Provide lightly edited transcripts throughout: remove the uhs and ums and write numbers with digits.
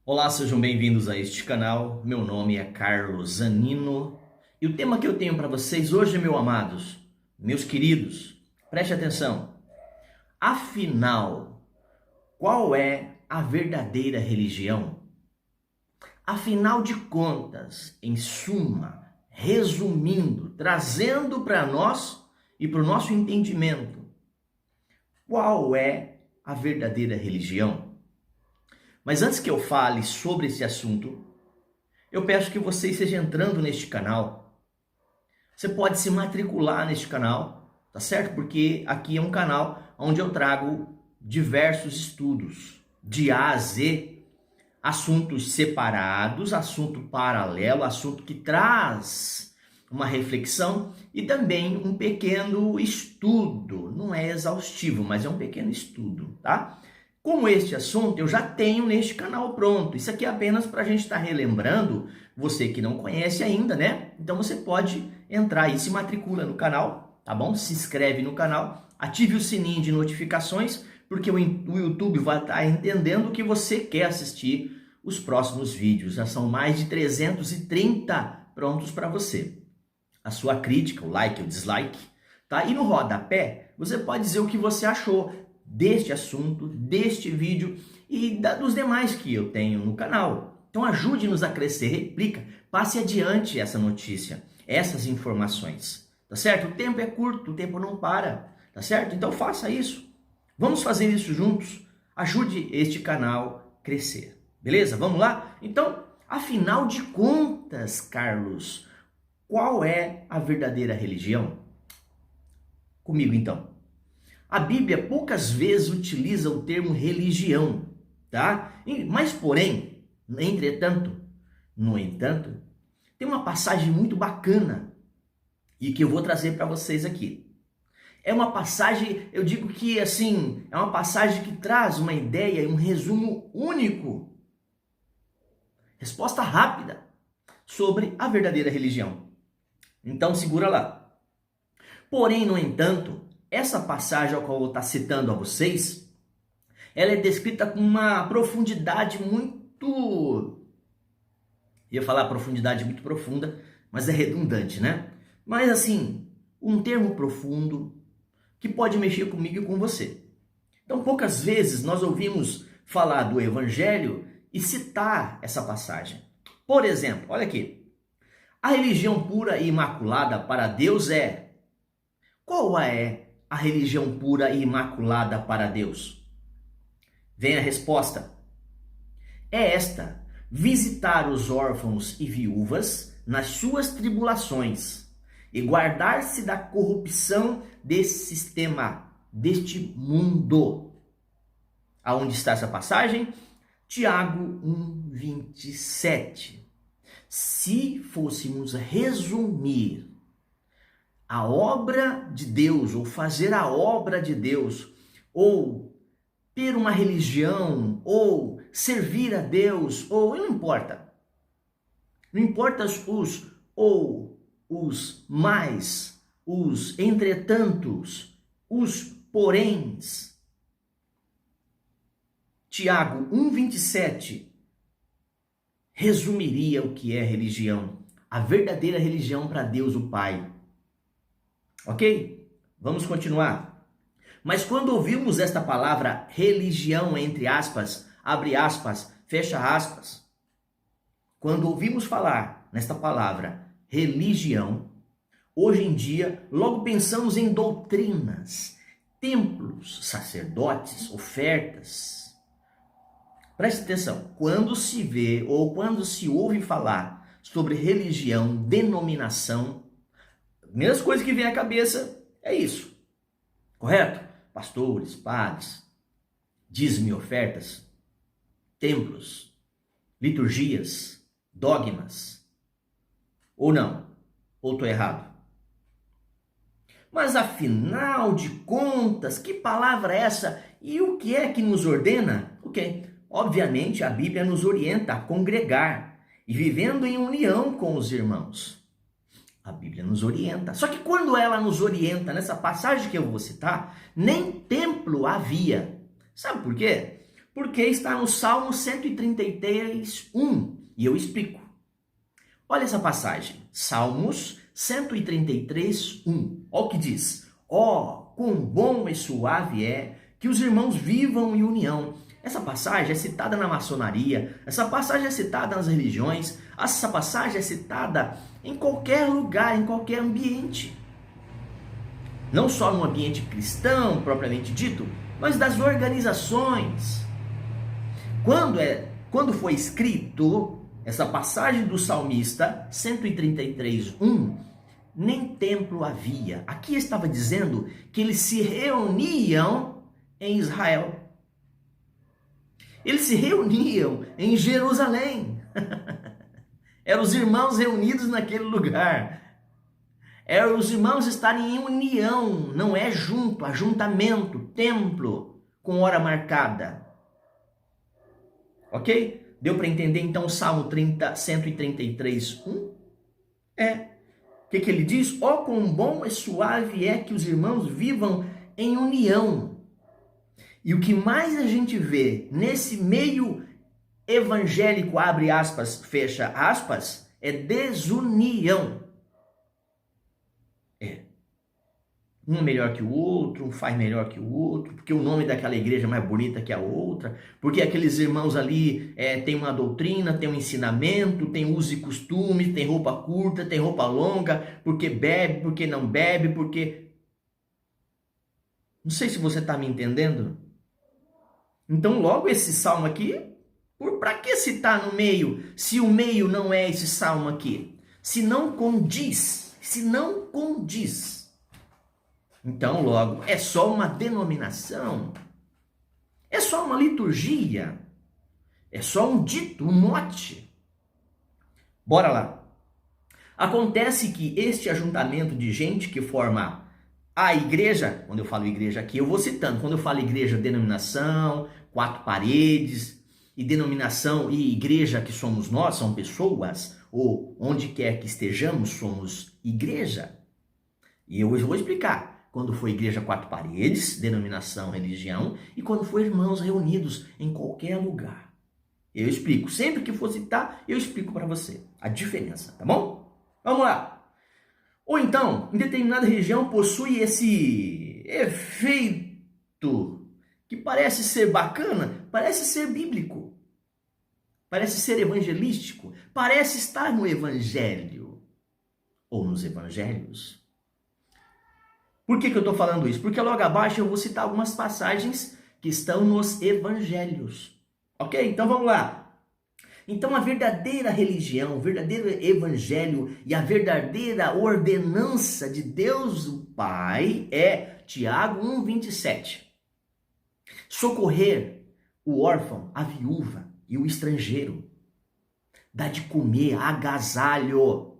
Olá, sejam bem-vindos a este canal. Meu nome é Carlos Zanino e o tema que eu tenho para vocês hoje, meus amados, meus queridos, preste atenção. Afinal, qual é a verdadeira religião? Afinal de contas, em suma, resumindo, trazendo para nós e para o nosso entendimento, qual é a verdadeira religião? Mas antes que eu fale sobre esse assunto, eu peço que você esteja entrando neste canal. Você pode se matricular neste canal, tá certo? Porque aqui é um canal onde eu trago diversos estudos, de A a Z, assuntos separados, assunto paralelo, assunto que traz uma reflexão e também um pequeno estudo. Não é exaustivo, mas é um pequeno estudo, tá? Como este assunto eu já tenho neste canal pronto. Isso aqui é apenas para a gente estar relembrando, você que não conhece ainda, né? Então você pode entrar e se matricula no canal, tá bom? Se inscreve no canal, ative o sininho de notificações, porque o YouTube vai estar entendendo que você quer assistir os próximos vídeos. Já são mais de 330 prontos para você. A sua crítica, o like, o dislike, tá? E no rodapé, você pode dizer o que você achou deste assunto, deste vídeo e dos demais que eu tenho no canal. Então ajude-nos a crescer, replica, passe adiante essa notícia, essas informações, tá certo? O tempo é curto, o tempo não para, tá certo? Então faça isso. Vamos fazer isso juntos. Ajude este canal a crescer, beleza? Vamos lá? Então, afinal de contas, Carlos, qual é a verdadeira religião? Comigo então. A Bíblia poucas vezes utiliza o termo religião, tá? Mas porém, entretanto, no entanto, tem uma passagem muito bacana e que eu vou trazer para vocês aqui. É uma passagem, eu digo que assim, é uma passagem que traz uma ideia, um resumo único, resposta rápida sobre a verdadeira religião. Então segura lá. Porém, no entanto, essa passagem ao qual eu vou estar citando a vocês, ela é descrita com uma profundidade muito... Eu ia falar profundidade muito profunda, mas é redundante, né? Mas assim, um termo profundo que pode mexer comigo e com você. Então, poucas vezes nós ouvimos falar do Evangelho e citar essa passagem. Por exemplo, olha aqui. A religião pura e imaculada para Deus é... Qual é a religião pura e imaculada para Deus? Vem a resposta. É esta: visitar os órfãos e viúvas nas suas tribulações e guardar-se da corrupção desse sistema, deste mundo. Aonde está essa passagem? Tiago 1:27. Se fôssemos resumir a obra de Deus, ou fazer a obra de Deus, ou ter uma religião, ou servir a Deus, ou não importa. Não importa os ou, os mais, os entretantos, os poréns. Tiago 1:27 resumiria o que é religião. A verdadeira religião para Deus o Pai. Ok? Vamos continuar. Mas quando ouvimos esta palavra religião, entre aspas, abre aspas, fecha aspas, quando ouvimos falar nesta palavra religião, hoje em dia, logo pensamos em doutrinas, templos, sacerdotes, ofertas. Preste atenção, quando se vê ou quando se ouve falar sobre religião, denominação, a primeira coisa que vem à cabeça é isso, correto? Pastores, padres, dízimo e ofertas, templos, liturgias, dogmas. Ou não? Ou estou errado? Mas afinal de contas, que palavra é essa? E o que é que nos ordena? Ok, obviamente a Bíblia nos orienta a congregar e vivendo em união com os irmãos. A Bíblia nos orienta. Só que quando ela nos orienta, nessa passagem que eu vou citar, nem templo havia. Sabe por quê? Porque está no Salmo 133, 1. E eu explico. Olha essa passagem. Salmos 133, 1. Olha o que diz. Ó, quão bom e suave é que os irmãos vivam em união. Essa passagem é citada na maçonaria, essa passagem é citada nas religiões, essa passagem é citada em qualquer lugar, em qualquer ambiente. Não só no ambiente cristão, propriamente dito, mas das organizações. Quando foi escrito essa passagem do salmista 133, 1, nem templo havia. Aqui estava dizendo que eles se reuniam em Israel. Eles se reuniam em Jerusalém. Eram os irmãos reunidos naquele lugar. Eram os irmãos estarem em união, não é junto, ajuntamento, templo, com hora marcada. Ok? Deu para entender então o Salmo 133, 1? O que ele diz? Ó, quão bom e suave é que os irmãos vivam em união. E o que mais a gente vê nesse meio evangélico, abre aspas, fecha aspas, é desunião. Um é melhor que o outro, um faz melhor que o outro, porque o nome daquela igreja é mais bonita que a outra, porque aqueles irmãos ali têm uma doutrina, têm um ensinamento, têm usos e costumes, tem roupa curta, tem roupa longa, porque bebe, porque não bebe, porque... Não sei se você está me entendendo. Então logo esse salmo aqui, para que citar no meio, se o meio não é esse salmo aqui? Se não condiz. Então, logo, é só uma denominação, é só uma liturgia, é só um dito, um mote. Bora lá. Acontece que este ajuntamento de gente que forma a igreja, quando eu falo igreja aqui, eu vou citando, quando eu falo igreja, denominação, quatro paredes, e denominação e igreja que somos nós, são pessoas, ou onde quer que estejamos, somos igreja. E eu hoje vou explicar. Quando for igreja quatro paredes, denominação, religião, e quando for irmãos reunidos em qualquer lugar. Eu explico. Sempre que for citar, eu explico para você a diferença, tá bom? Vamos lá. Ou então, em determinada região possui esse efeito que parece ser bacana, parece ser bíblico, parece ser evangelístico, parece estar no evangelho ou nos evangelhos. Por que eu estou falando isso? Porque logo abaixo eu vou citar algumas passagens que estão nos evangelhos. Ok? Então vamos lá. Então a verdadeira religião, o verdadeiro evangelho e a verdadeira ordenança de Deus o Pai é Tiago 1,27. Socorrer o órfão, a viúva e o estrangeiro. Dar de comer, agasalho,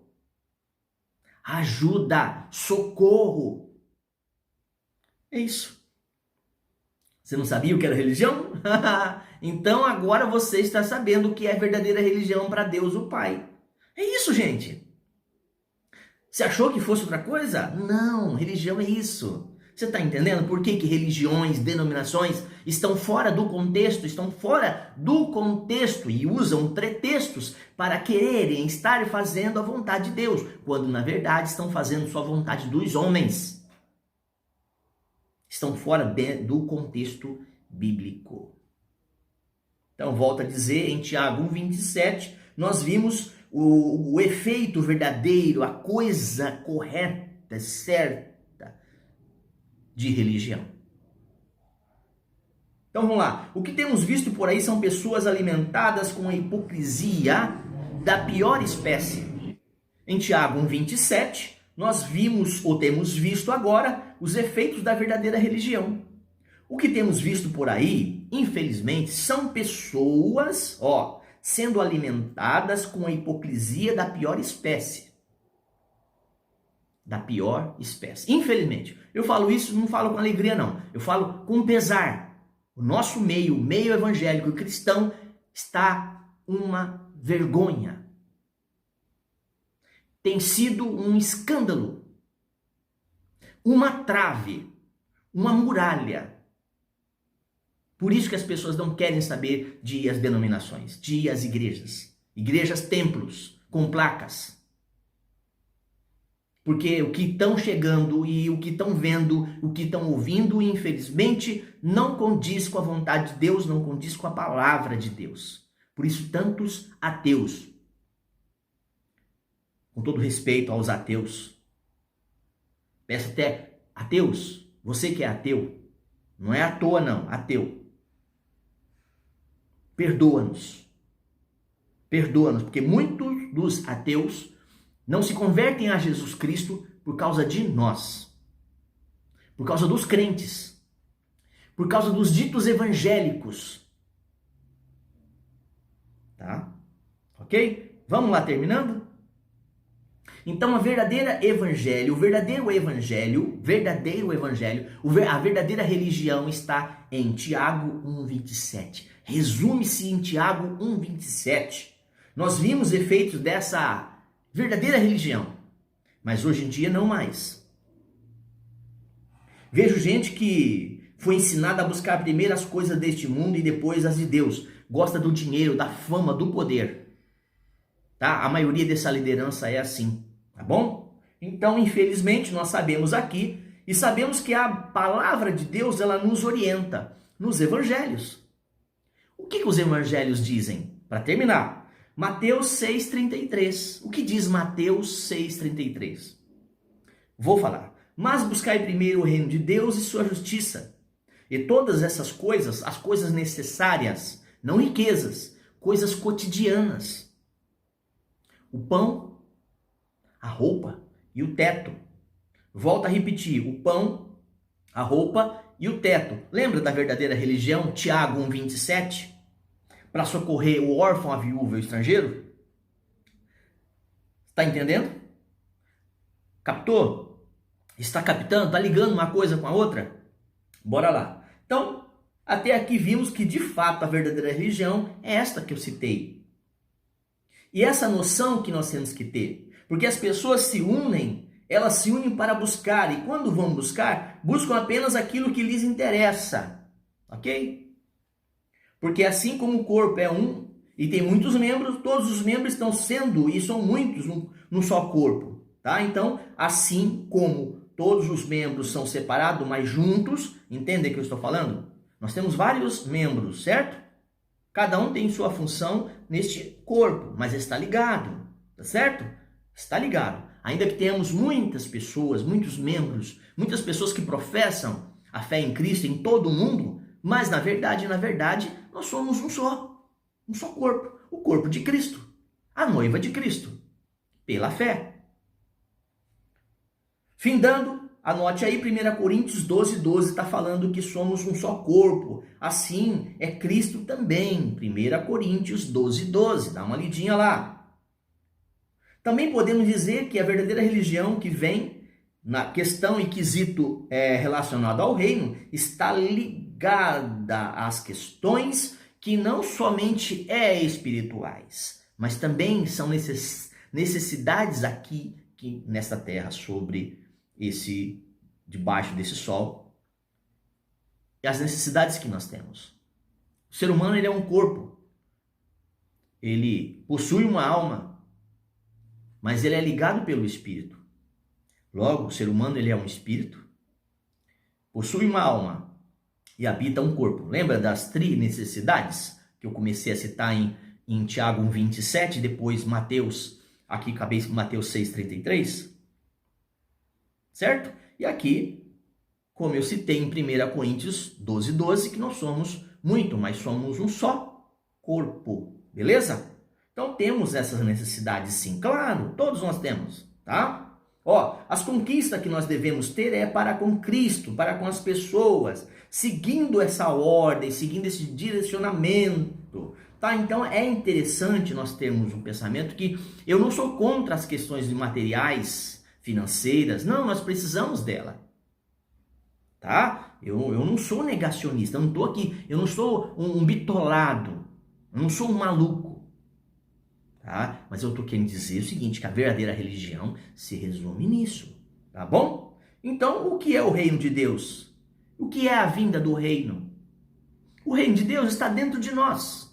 ajuda, socorro. É isso. Você não sabia o que era religião? Então agora você está sabendo o que é verdadeira religião para Deus o Pai. É isso, gente. Você achou que fosse outra coisa? Não, religião é isso. Você está entendendo por que religiões, denominações estão fora do contexto, e usam pretextos para quererem estar fazendo a vontade de Deus, quando na verdade estão fazendo só a vontade dos homens. Estão fora do contexto bíblico. Então, volto a dizer, em Tiago 1,27, nós vimos o efeito verdadeiro, a coisa correta, certa de religião. Então, vamos lá. O que temos visto por aí são pessoas alimentadas com a hipocrisia da pior espécie. Em Tiago 1,27, nós vimos, ou temos visto agora, os efeitos da verdadeira religião. O que temos visto por aí, infelizmente, são pessoas, sendo alimentadas com a hipocrisia da pior espécie. Da pior espécie. Infelizmente. Eu falo isso, não falo com alegria, não. Eu falo com pesar. O nosso meio, o meio evangélico cristão, está uma vergonha. Tem sido um escândalo, uma trave, uma muralha. Por isso que as pessoas não querem saber de ir às denominações, de ir às igrejas. Igrejas, templos, com placas. Porque o que estão chegando e o que estão vendo, o que estão ouvindo, infelizmente, não condiz com a vontade de Deus, não condiz com a palavra de Deus. Por isso, tantos ateus, com todo respeito aos ateus, peço até, ateus, você que é ateu, não é à toa não, ateu, perdoa-nos, porque muitos dos ateus não se convertem a Jesus Cristo por causa de nós, por causa dos crentes, por causa dos ditos evangélicos. Tá? Ok? Vamos lá, terminando? Então, a verdadeiro evangelho, a verdadeira religião está em Tiago 1,27. Resume-se em Tiago 1,27. Nós vimos efeitos dessa verdadeira religião, mas hoje em dia não mais. Vejo gente que foi ensinada a buscar primeiro as coisas deste mundo e depois as de Deus. Gosta do dinheiro, da fama, do poder. Tá? A maioria dessa liderança é assim, tá bom? Então, infelizmente, nós sabemos aqui e sabemos que a palavra de Deus, ela nos orienta nos evangelhos. O que os evangelhos dizem? Para terminar, Mateus 6,33. O que diz Mateus 6,33? Vou falar. Mas buscai primeiro o reino de Deus e sua justiça. E todas essas coisas, as coisas necessárias, não riquezas, coisas cotidianas. O pão, a roupa e o teto. Volto a repetir. O pão, a roupa e o teto. Lembra da verdadeira religião? Tiago 1,27? Para socorrer o órfão, a viúva e o estrangeiro? Está entendendo? Captou? Está captando? Está ligando uma coisa com a outra? Bora lá. Então, até aqui vimos que de fato a verdadeira religião é esta que eu citei. E essa noção que nós temos que ter. Porque as pessoas se unem, elas se unem para buscar. E quando vão buscar, buscam apenas aquilo que lhes interessa. Ok? Porque assim como o corpo é um e tem muitos membros, todos os membros estão sendo, e são muitos, num só corpo. Tá? Então, assim como todos os membros são separados, mas juntos, entendem o que eu estou falando? Nós temos vários membros, certo? Cada um tem sua função neste corpo, mas está ligado, tá certo? Está ligado. Ainda que tenhamos muitas pessoas, muitos membros, muitas pessoas que professam a fé em Cristo em todo o mundo, mas na verdade, nós somos um só corpo, o corpo de Cristo, a noiva de Cristo, pela fé. Findando, anote aí 1 Coríntios 12,12, está falando que somos um só corpo, assim é Cristo também, 1 Coríntios 12,12, dá uma lidinha lá. Também podemos dizer que a verdadeira religião que vem na questão e quesito relacionado ao reino está ligada às questões que não somente espirituais, mas também são necessidades aqui nesta terra, debaixo desse sol, e as necessidades que nós temos. O ser humano, ele é um corpo, ele possui uma alma, mas ele é ligado pelo espírito. Logo, o ser humano, ele é um espírito, possui uma alma e habita um corpo. Lembra das necessidades que eu comecei a citar em Tiago 1,27, depois Mateus, aqui acabei com Mateus 6,33? Certo? E aqui, como eu citei em 1 Coríntios 12,12, que nós somos muito, mas somos um só corpo. Beleza? Então temos essas necessidades sim, claro, todos nós temos, tá? As conquistas que nós devemos ter é para com Cristo, para com as pessoas, seguindo essa ordem, seguindo esse direcionamento, tá? Então é interessante nós termos um pensamento que eu não sou contra as questões de materiais, financeiras, não, nós precisamos dela, tá? Eu não sou negacionista, eu não estou aqui, eu não sou um bitolado, eu não sou um maluco. Tá? Mas eu estou querendo dizer o seguinte, que a verdadeira religião se resume nisso, tá bom? Então, o que é o reino de Deus? O que é a vinda do reino? O reino de Deus está dentro de nós.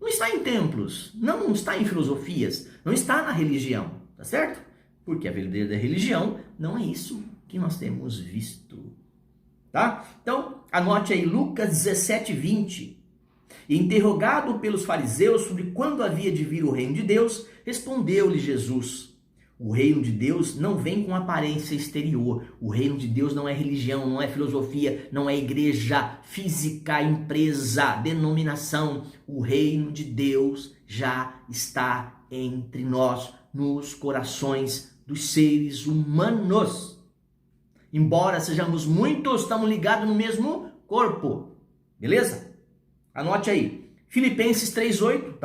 Não está em templos, não está em filosofias, não está na religião, tá certo? Porque a verdadeira religião não é isso que nós temos visto, tá? Então, anote aí Lucas 17, 20. E interrogado pelos fariseus sobre quando havia de vir o reino de Deus, respondeu-lhe Jesus: o reino de Deus não vem com aparência exterior. O reino de Deus não é religião, não é filosofia, não é igreja física, empresa, denominação. O reino de Deus já está entre nós, nos corações dos seres humanos. Embora sejamos muitos, estamos ligados no mesmo corpo. Beleza? Anote aí. Filipenses 3:8,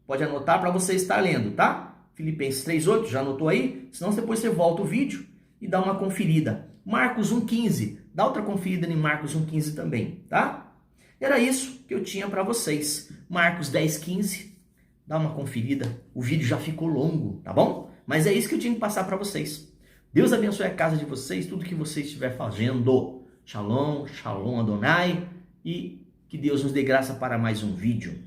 pode anotar para você estar lendo, tá? Filipenses 3:8, já anotou aí? Senão depois você volta o vídeo e dá uma conferida. Marcos 1:15, dá outra conferida em Marcos 1:15 também, tá? Era isso que eu tinha para vocês. Marcos 10:15, dá uma conferida. O vídeo já ficou longo, tá bom? Mas é isso que eu tinha que passar para vocês. Deus abençoe a casa de vocês, tudo que você estiver fazendo. Shalom, shalom Adonai, e que Deus nos dê graça para mais um vídeo.